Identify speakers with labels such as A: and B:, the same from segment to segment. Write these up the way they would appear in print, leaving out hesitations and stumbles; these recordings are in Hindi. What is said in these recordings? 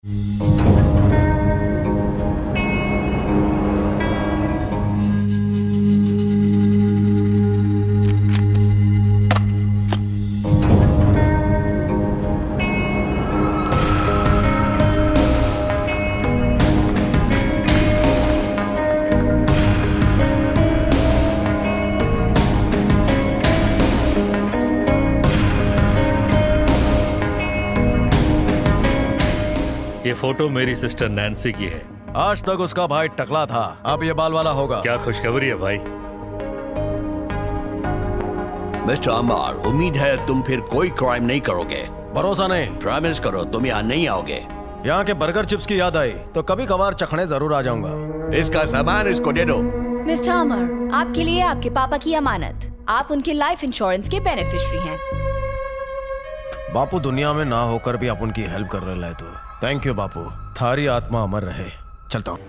A: ये फोटो मेरी सिस्टर नैन्सी की है।
B: आज तक उसका भाई टकला था, अब ये बाल वाला होगा।
A: क्या खुशखबरी है भाई।
C: मिस्टर अमर, उम्मीद है तुम फिर कोई क्राइम नहीं करोगे।
B: भरोसा नहीं।
C: प्रॉमिस करो तुम यहाँ नहीं आओगे।
B: यहाँ के बर्गर चिप्स की याद आई तो कभी कभार चखने जरूर आ जाऊंगा।
C: इसका सामान इसको दे दो।
D: मिस्टर अमर, आपके लिए आपके पापा की अमानत। आप उनके लाइफ इंश्योरेंस के बेनिफिशियरी हैं।
B: बापू दुनिया में ना होकर भी आप उनकी हेल्प कर रहे तो थैंक यू बापू, थारी आत्मा अमर रहे। चलता हूँ।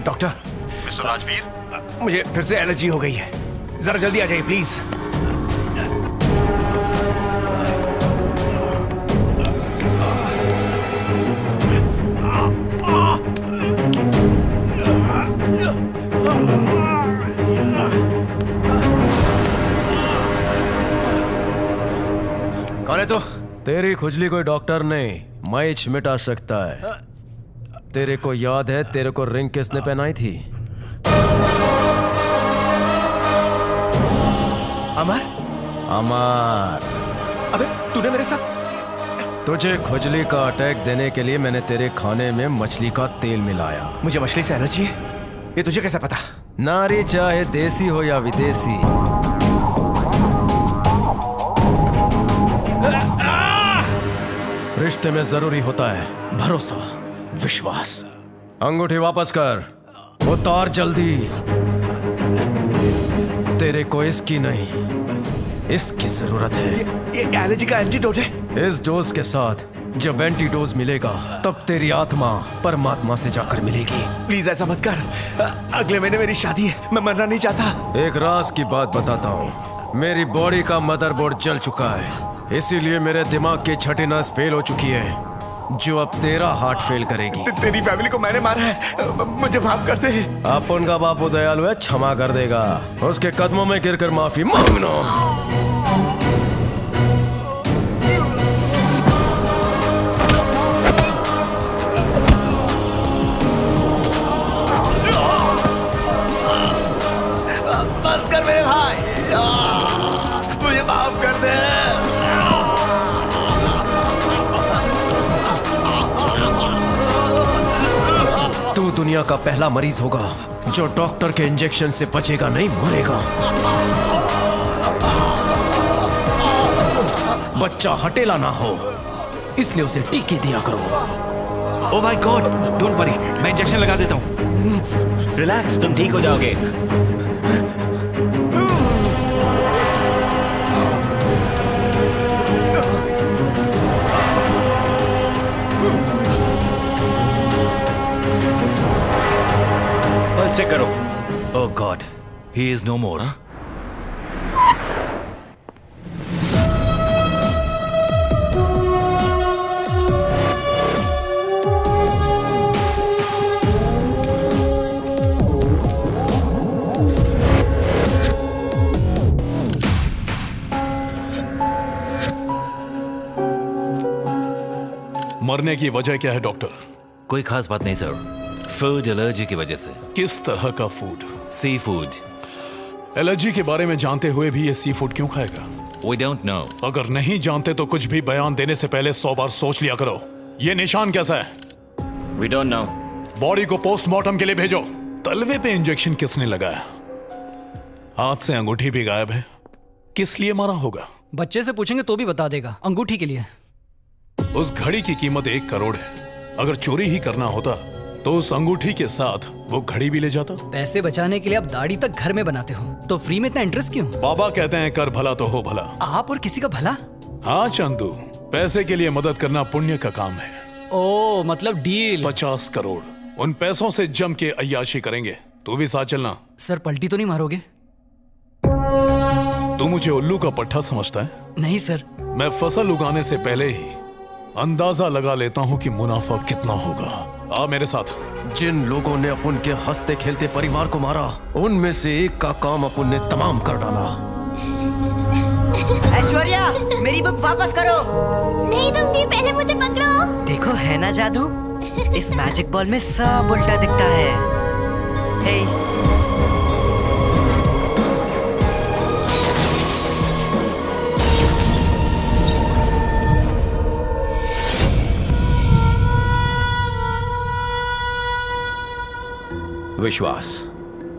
E: डॉक्टर।
F: मिस्टर राजवीर,
E: मुझे फिर से एलर्जी हो गई है, जरा जल्दी आ जाइए प्लीज। कौन है तू?
B: तेरी खुजली कोई डॉक्टर नहीं मैच मिटा सकता है। तेरे को याद है तेरे को रिंग किसने पहनाई थी?
E: अमर?
B: अमर।
E: अबे तूने मेरे साथ।
B: तुझे खुजली का अटैक देने के लिए मैंने तेरे खाने में मछली का तेल मिलाया।
E: मुझे मछली से एलर्जी है, ये तुझे कैसे पता?
B: नारी चाहे देसी हो या विदेशी, रिश्ते में जरूरी होता है भरोसा, विश्वास। अंगूठी वापस कर, उतार जल्दी। तेरे को इसकी नहीं, इसकी जरूरत है।
E: ये एलर्जी का एंटीडोट है।
B: इस डोज के साथ जब एंटीडोज मिलेगा तब तेरी आत्मा परमात्मा से जाकर मिलेगी।
E: प्लीज ऐसा मत कर, अगले महीने मेरी शादी है, मैं मरना नहीं चाहता।
B: एक राज की बात बताता हूँ, मेरी बॉडी का मदरबोर्ड जल चुका है, इसीलिए मेरे दिमाग की छठी नस फेल हो चुकी है, जो अब तेरा हार्ट फेल करेगी।
E: तेरी फैमिली को मैंने मारा है, मुझे माफ कर दे।
B: अपन का बापू दयालु है, क्षमा कर देगा। उसके कदमों में गिरकर माफी मांगना।
E: बस कर मेरे भाई, मुझे माफ कर दे।
B: तू दुनिया का पहला मरीज होगा जो डॉक्टर के इंजेक्शन से बचेगा नहीं, मरेगा। बच्चा हटेला ना हो, इसलिए उसे टीके दिया करो।
F: Oh my God, don't worry, मैं इंजेक्शन लगा देता हूँ। रिलैक्स, तुम ठीक हो जाओगे। चेक करो। ओह गॉड, ही इज नो मोर।
G: मरने की वजह क्या है डॉक्टर?
F: कोई खास बात नहीं सर, फूड एलर्जी की वजह से।
G: किस तरह का फूड?
F: Sea food.
G: एलर्जी के बारे में जानते हुए भी ये सी फूड क्यों खाएगा?
F: We don't know।
G: अगर नहीं जानते तो कुछ भी बयान देने से पहले 100 बार सोच लिया करो। ये निशान कैसा है?
F: We don't know।
G: बॉडी को पोस्टमार्टम के लिए भेजो। तलवे पे इंजेक्शन किसने लगाया? हाथ से अंगूठी भी गायब है, किस लिए मारा होगा?
H: बच्चे से पूछेंगे तो भी बता देगा, अंगूठी के लिए।
G: उस घड़ी की कीमत 1 करोड़ है। अगर चोरी ही करना होता तो उस अंगूठी के साथ वो घड़ी भी ले जाता।
H: पैसे बचाने के लिए आप दाढ़ी तक घर में बनाते हो, तो फ्री में इतना इंटरेस्ट क्यों?
G: बाबा कहते हैं कर भला तो हो भला।
H: आप और किसी का भला?
G: हाँ चंदू, पैसे के लिए मदद करना पुण्य का काम है।
H: ओ मतलब डील।
G: 50 करोड़, उन पैसों से जम के अय्याशी करेंगे। तू भी साथ चलना।
H: सर पलटी तो नहीं मारोगे?
G: तू मुझे उल्लू का पट्टा समझता है?
H: नहीं सर।
G: मैं फसल उगाने से पहले ही अंदाजा लगा लेता हूँ कि मुनाफा कितना होगा। आ मेरे साथ।
B: जिन लोगों ने अपन के हंसते खेलते परिवार को मारा, उनमें से एक का काम अपन ने तमाम कर डाला।
E: ऐश्वर्या, मेरी बुक वापस करो।
I: नहीं दूंगी, पहले मुझे पकड़ो।
E: देखो है ना जादू, इस मैजिक बॉल में सब उल्टा दिखता है। हे
J: विश्वास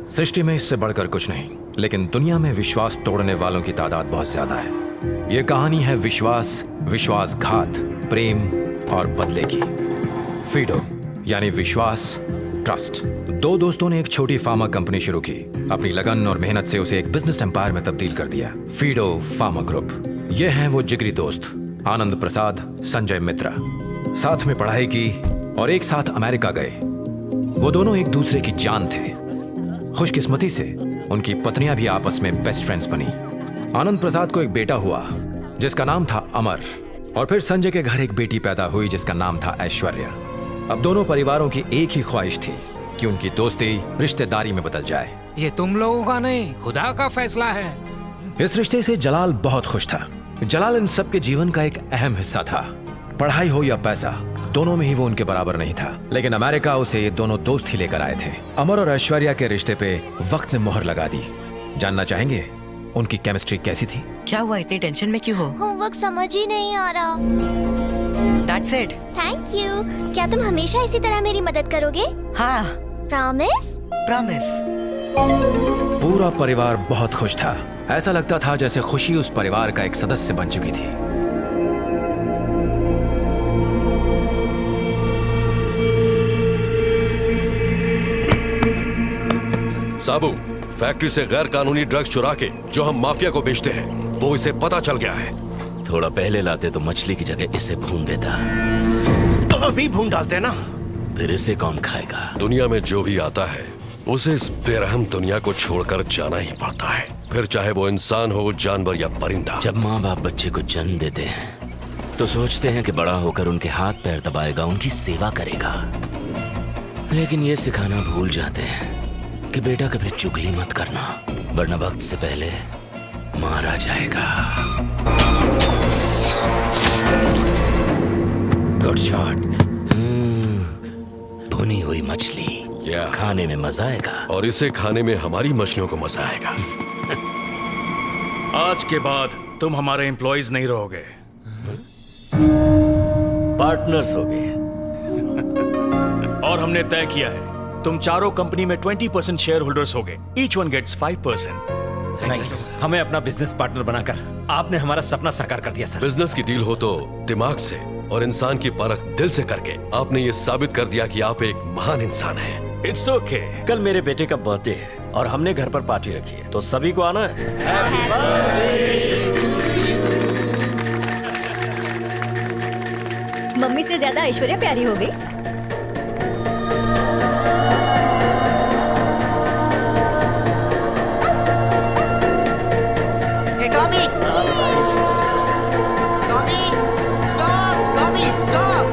J: सृष्टि में इससे बढ़कर कुछ नहीं, लेकिन दुनिया में विश्वास तोड़ने वालों की तादाद बहुत ज्यादा है। यह कहानी है विश्वास, विश्वासघात, प्रेम और बदले की। फीडो यानी विश्वास, ट्रस्ट। 2 दोस्तों ने एक छोटी फार्मा कंपनी शुरू की। अपनी लगन और मेहनत से उसे एक बिजनेस एम्पायर में तब्दील कर दिया, फीडो फार्मा ग्रुप। ये हैं वो जिगरी दोस्त आनंद प्रसाद, संजय मित्रा। साथ में पढ़ाई की और एक साथ अमेरिका गए। वो दोनों एक दूसरे की जान थे। खुशकिस्मती से उनकी पत्नियां भी आपस में बेस्ट फ्रेंड्स बनी। आनंद प्रसाद को एक बेटा हुआ जिसका नाम था अमर, और फिर संजय के घर एक बेटी पैदा हुई जिसका नाम था ऐश्वर्या। अब दोनों परिवारों की एक ही ख्वाहिश थी कि उनकी दोस्ती रिश्तेदारी में बदल जाए।
K: ये तुम लोगों का नहीं, खुदा का फैसला है।
J: इस रिश्ते से जलाल बहुत खुश था। जलाल इन सबके जीवन का एक अहम हिस्सा था। पढ़ाई हो या पैसा, दोनों में ही वो उनके बराबर नहीं था। लेकिन अमेरिका उसे ये दोनों दोस्त ही लेकर आए थे। अमर और ऐश्वर्या के रिश्ते पे वक्त ने मोहर लगा दी। जानना चाहेंगे उनकी केमिस्ट्री कैसी थी?
E: क्या हुआ, इतनी टेंशन में क्यों हो?
I: होमवर्क समझ ही नहीं आ रहा।
E: That's it.
I: Thank you. क्या तुम हमेशा इसी तरह मेरी मदद करोगे?
E: हाँ।
I: प्रॉमिस?
E: प्रॉमिस।
J: पूरा परिवार बहुत खुश था। ऐसा लगता था जैसे खुशी उस परिवार का एक सदस्य बन चुकी थी।
L: साबू, फैक्ट्री से गैर कानूनी ड्रग्स चुरा के जो हम माफिया को बेचते हैं, वो इसे पता चल गया है।
F: थोड़ा पहले लाते तो मछली की जगह इसे भून देता।
B: तो अभी भून डालते ना।
F: फिर इसे कौन खाएगा?
L: दुनिया में जो भी आता है उसे इस बेरहम दुनिया को छोड़कर जाना ही पड़ता है, फिर चाहे वो इंसान हो, जानवर या परिंदा।
F: जब माँ बाप बच्चे को जन्म देते हैं तो सोचते हैं कि बड़ा होकर उनके हाथ पैर दबाएगा, उनकी सेवा करेगा। लेकिन ये सिखाना भूल जाते हैं कि बेटा कभी चुगली मत करना, वरना वक्त से पहले मारा जाएगा। Good shot. भुनी हुई मछली खाने में मजा आएगा,
L: और इसे खाने में हमारी मछलियों को मजा आएगा।
A: आज के बाद तुम हमारे एम्प्लॉइज नहीं रहोगे,
F: पार्टनर्स होगे।
A: और हमने तय किया है तुम चारों कंपनी में 20% शेयर होल्डर्स होगे। Each one gets 5%।
M: हमें अपना बिजनेस पार्टनर बनाकर आपने हमारा सपना साकार कर दिया सर।
L: बिजनेस की डील हो तो दिमाग से और इंसान की परख दिल से करके आपने ये साबित कर दिया कि आप एक महान इंसान हैं।
M: It's okay. कल मेरे बेटे का बर्थडे है और हमने घर पर पार्टी रखी है, तो सभी को आना है।
D: मम्मी से ज्यादा ऐश्वर्या प्यारी हो गई।
E: Hey, Tommy! Tommy! Stop! Tommy, stop!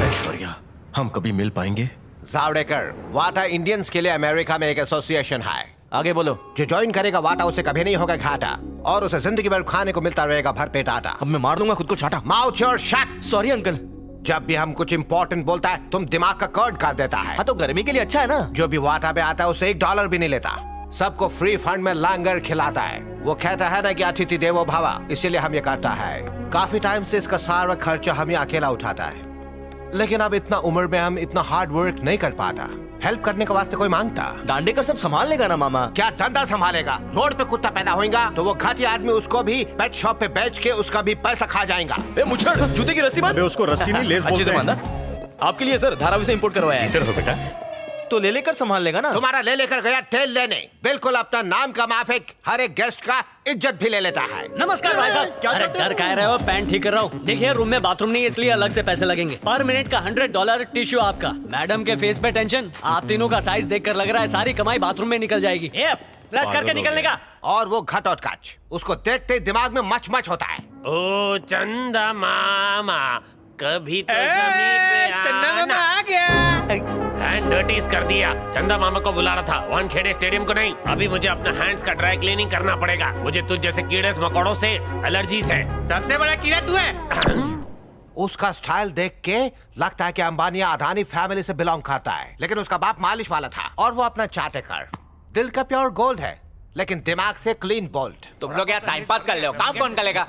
B: Aishwarya, हम कभी मिल पाएंगे?
N: जावड़ेकर, वाटा इंडियंस के लिए अमेरिका में एक एसोसिएशन है। आगे बोलो। जो ज्वाइन करेगा वाटा, उसे कभी नहीं होगा घाटा, और उसे जिंदगी भर खाने को मिलता रहेगा भरपेट आटा।
M: अब मैं मार दूंगा खुद को चाटा।
N: Mouth your shut.
M: Sorry uncle.
N: जब भी हम कुछ इंपॉर्टेंट बोलता है तुम दिमाग का कर्ड कर देता है।
M: हाँ तो गर्मी के लिए अच्छा है ना।
N: जो भी वाटा पे आता है उसे $1 भी नहीं लेता, सबको फ्री फंड में लांगर खिलाता है। वो कहता है ना कि अतिथि देवो भव, इसीलिए हम ये करता है। काफी टाइम से इसका सारा खर्चा हम ही अकेला उठाता है, लेकिन अब इतना उम्र में हम इतना हार्ड वर्क नहीं कर पाता। हेल्प करने के वास्ते कोई मांगता।
O: दांडेकर सब संभाल लेगा ना मामा?
N: क्या धंधा संभालेगा? रोड पे कुत्ता पैदा होगा तो वो घाटी आदमी उसको भी पेट शॉप पे बेच के उसका भी पैसा खा जाएगा।
O: मुछड़, जूते की रस्सी बांध।
A: उसको रस्सी नहीं, लेस बोलते हैं।
O: आपके लिए सर धारावी से इंपोर्ट करवाया है।
A: हो बेटा,
O: तो ले लेकर संभाल लेगा ना?
N: तुम्हारा ले लेकर गया तेल लेने, बिल्कुल अपना नाम का माफिक हर एक गेस्ट का इज्जत भी ले लेता है।
H: नमस्कार भाई साहब। अरे डर कह रहे हो, पैंट ठीक कर रहा हूँ। देखिए रूम में बाथरूम नहीं है इसलिए अलग से पैसे लगेंगे। पर मिनट का $100 टिश्यू आपका। मैडम के फेस पे टेंशन, आप तीनों का साइज देखकर लग रहा है सारी कमाई बाथरूम में निकल जाएगी। फ्लैश करके निकलने का।
N: और वो घटोट काच, उसको देखते ही दिमाग में मच मच होता है।
M: ओ चंदा मामा, कभी तो
K: चंदा मामा आ गया।
M: हैंड डर्टीज कर दिया। चंदा मामा को बुला रहा था, वानखेड़े स्टेडियम को नहीं। अभी मुझे अपना हैंड्स का ड्राई क्लीनिंग करना पड़ेगा। मुझे तुझ जैसे कीड़े मकोड़ों से एलर्जीज है।
K: सबसे बड़ा कीड़ा तू है।
N: उसका स्टाइल देख के लगता है कि अंबानी अडानी फैमिली से बिलोंग करता है, लेकिन उसका बाप मालिश वाला था और वो अपना चाटेकर। दिल का प्योर गोल्ड है लेकिन दिमाग से क्लीन बोल्ट।
O: तुम लोग यार टाइम पास कर ले, काम कौन करेगा?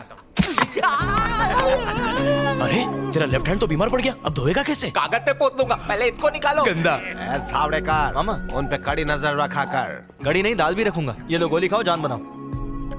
O: अरे तेरा लेफ्ट हैंड तो बीमार पड़ गया, अब धोएगा कैसे? कागज पे पोत दूंगा, पहले इसको निकालो। गंदा
N: सावड़ेकर
O: मामा,
N: उन पे कड़ी नजर रखा कर।
O: गड़ी नहीं दाल भी रखूंगा। ये लो गोली खाओ, जान बनाओ।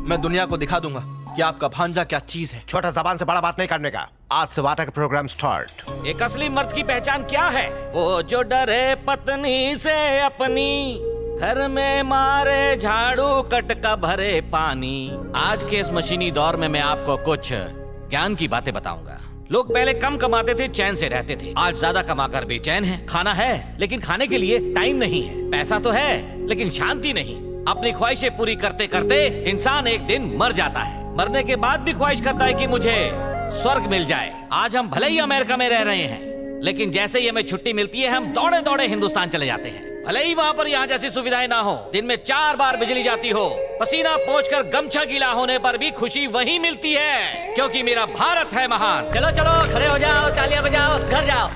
O: मैं दुनिया को दिखा दूंगा कि आपका भांजा क्या चीज है।
N: छोटा जबान से बड़ा बात नहीं करने का। आज से वाटा का प्रोग्राम स्टार्ट।
F: एक असली मर्द की पहचान क्या है? वो जो डरे पत्नी से अपनी, घर में मारे झाड़ू कटका भरे पानी। आज के इस मशीनी दौर में मैं आपको कुछ ज्ञान की बातें बताऊंगा। लोग पहले कम कमाते थे, चैन से रहते थे। आज ज्यादा कमाकर बेचैन हैं। खाना है लेकिन खाने के लिए टाइम नहीं है। पैसा तो है लेकिन शांति नहीं। अपनी ख्वाहिशें पूरी करते करते इंसान एक दिन मर जाता है। मरने के बाद भी ख्वाहिश करता है कि मुझे स्वर्ग मिल जाए। आज हम भले ही अमेरिका में रह रहे हैं, लेकिन जैसे ही हमें छुट्टी मिलती है हम दौड़े दौड़े हिंदुस्तान चले जाते हैं। भले ही वहाँ पर यहाँ जैसी सुविधाएं ना हो, दिन में 4 बार बिजली जाती हो, पसीना पोंछकर गमछा गीला होने पर भी खुशी वही मिलती है, क्योंकि मेरा भारत है महान।
H: चलो चलो खड़े हो जाओ, तालियां बजाओ, घर जाओ।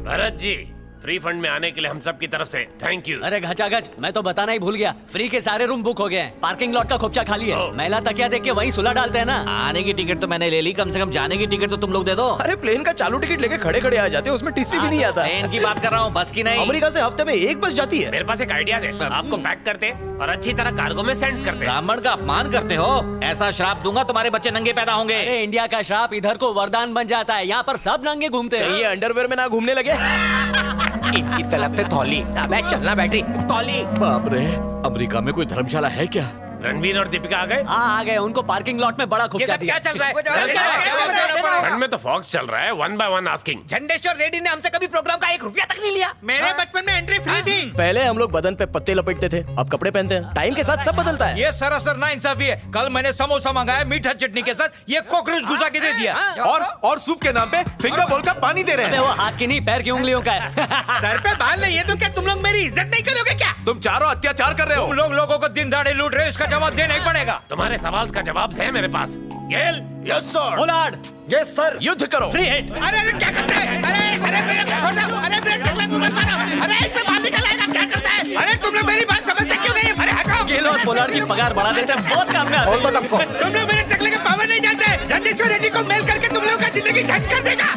M: भरत जी, फ्री फंड में आने के लिए हम सब की तरफ से थैंक यू।
H: अरे घचाघच, मैं तो बताना ही भूल गया। फ्री के सारे रूम बुक हो गए हैं। पार्किंग लॉट का खोपचा खाली है। महिला तकिया देख के वहीं सुला डालते हैं ना।
F: आने की टिकट तो मैंने ले ली, कम से कम जाने की टिकट तो तुम लोग दे दो।
O: अरे प्लेन का चालू टिकट लेके खड़े खड़े आ जाते हैं, उसमें टीसी भी नहीं आता।
F: प्लेन की बात कर रहा हूँ, बस की नहीं।
O: अमेरिका से हफ्ते में एक बस जाती है।
M: मेरे पास एक आइडिया है, आपको पैक करते और अच्छी तरह कार्गो में सेंड करते।
F: ब्राह्मण का अपमान करते हो? ऐसा श्राप दूंगा तुम्हारे बच्चे नंगे पैदा होंगे।
H: अरे इंडिया का श्राप इधर को वरदान बन जाता है। यहाँ पर सब नंगे घूमते हैं।
O: ये अंडरवेयर में ना घूमने लगे।
F: इनकी तलब पे थौली।
O: मैं चलना बैटरी
F: थौली। बाप रे, अमेरिका में कोई धर्मशाला है क्या?
M: रणवीर और दीपिका आ गए?
H: हाँ आ गए। उनको पार्किंग लॉट में बड़ा खोपचा दिया।
M: क्या चल रहा है? फंड में तो फॉक्स चल रहा है, 1 by 1 आस्किंग।
H: झंडेश्वर रेड्डी ने हमसे कभी प्रोग्राम का 1 रुपया तक नहीं लिया।
K: मेरे बचपन में एंट्री फ्री थी।
O: पहले हम लोग बदन पे पत्ते लपेटते थे, अब कपड़े पहनते हैं। टाइम के साथ सब बदलता है।
K: ये सरासर नाइंसाफी है। कल मैंने समोसा मंगाया मीठा चटनी के साथ, ये कॉकरोच घुसा के दे दिया।
O: और सूप के नाम पे फिंगर बोल का पानी दे रहे हैं।
H: वो हाथ की नहीं, पैर की उंगलियों का है।
K: सर पे बाल नहीं है तो क्या तुम लोग मेरी इज्जत नहीं करोगे क्या?
O: तुम चारों अत्याचार कर रहे हो।
K: तुम लोगों को दिन दहाड़े लूट रहे हो, इसका जवाब देना ही पड़ेगा।
M: तुम्हारे सवाल का जवाब है मेरे पास। Gayle,
O: yes sir.
H: Pollard,
O: yes sir. युद्ध करो।
H: Free hit.
K: अरे क्या करते हैं? अरे मेरे को छोड़ दो। अरे ब्रेक टकले मत मारो। अरे इस पे बाल निकल आएगा, क्या करता है? अरे तुम लोग मेरी बात समझते क्यों नहीं? अरे हटाओ।
H: गेल और पोलार्ड की पगार बढ़ा देते हैं, बहुत काम में आते हैं।
K: तुम लोग मेरे टकले के पावर नहीं जानते। झंडेश्वर रेड्डी को मेल करके तुम लोगों का जिंदगी झंड कर देगा।